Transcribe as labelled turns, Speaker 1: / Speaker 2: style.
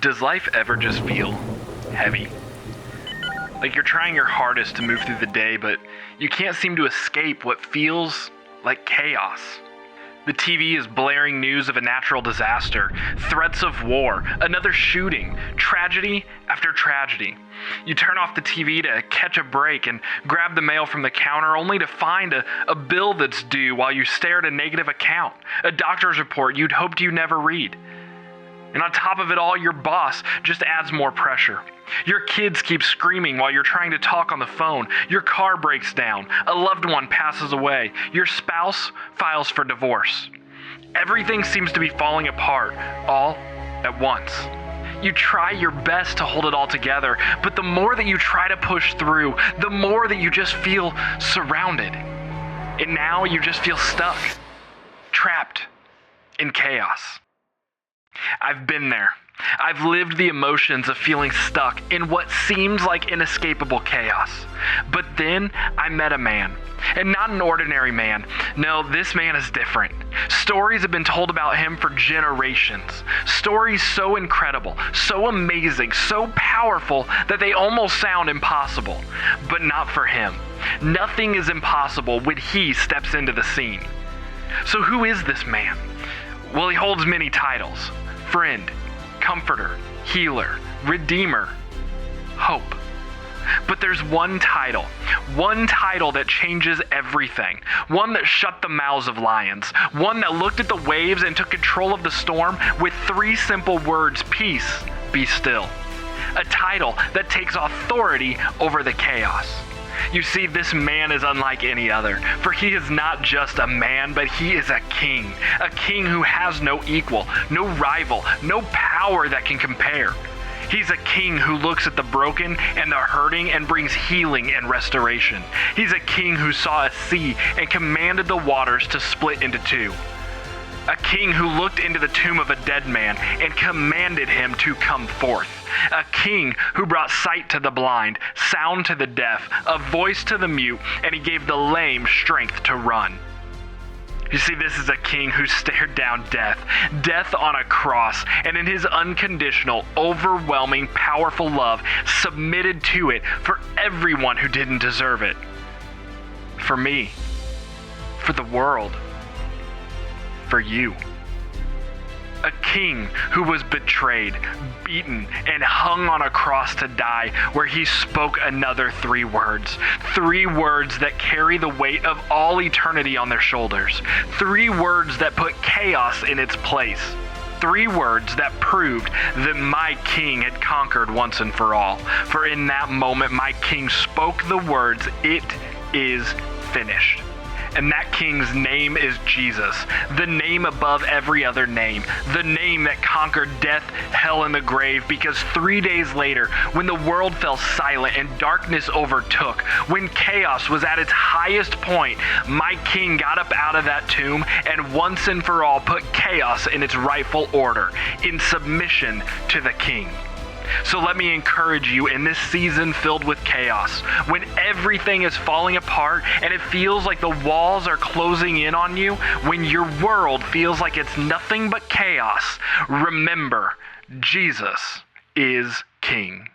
Speaker 1: Does life ever just feel heavy? Like you're trying your hardest to move through the day, but you can't seem to escape what feels like chaos. The TV is blaring news of a natural disaster, threats of war, another shooting, tragedy after tragedy. You turn off the TV to catch a break and grab the mail from the counter only to find a bill that's due while you stare at a negative account, a doctor's report you'd hoped you'd never read. And on top of it all, your boss just adds more pressure. Your kids keep screaming while you're trying to talk on the phone. Your car breaks down. A loved one passes away. Your spouse files for divorce. Everything seems to be falling apart, all at once. You try your best to hold it all together, but the more that you try to push through, the more that you just feel surrounded. And now you just feel stuck, trapped in chaos. I've been there. I've lived the emotions of feeling stuck in what seems like inescapable chaos. But then I met a man, and not an ordinary man. No, this man is different. Stories have been told about him for generations. Stories so incredible, so amazing, so powerful that they almost sound impossible. But not for him. Nothing is impossible when he steps into the scene. So who is this man? Well, he holds many titles. Friend, comforter, healer, redeemer, hope. But there's one title that changes everything. One that shut the mouths of lions. One that looked at the waves and took control of the storm with 3 simple words: peace, be still. A title that takes authority over the chaos. You see, this man is unlike any other, for he is not just a man, but he is a king who has no equal, no rival, no power that can compare. He's a king who looks at the broken and the hurting and brings healing and restoration. He's a king who saw a sea and commanded the waters to split into 2. A king who looked into the tomb of a dead man and commanded him to come forth. A king who brought sight to the blind, sound to the deaf, a voice to the mute, and he gave the lame strength to run. You see, this is a king who stared down death on a cross, and in his unconditional, overwhelming, powerful love, submitted to it for everyone who didn't deserve it. For me, for the world, for you. A king who was betrayed, beaten, and hung on a cross to die, where he spoke another 3 words. 3 words that carry the weight of all eternity on their shoulders. 3 words that put chaos in its place. 3 words that proved that my king had conquered once and for all. For in that moment, my king spoke the words, "It is finished." And that king's name is Jesus, the name above every other name, the name that conquered death, hell, and the grave, because 3 days later, when the world fell silent and darkness overtook, when chaos was at its highest point, my king got up out of that tomb and once and for all put chaos in its rightful order, in submission to the king. So let me encourage you in this season filled with chaos, when everything is falling apart and it feels like the walls are closing in on you, when your world feels like it's nothing but chaos, remember, Jesus is King.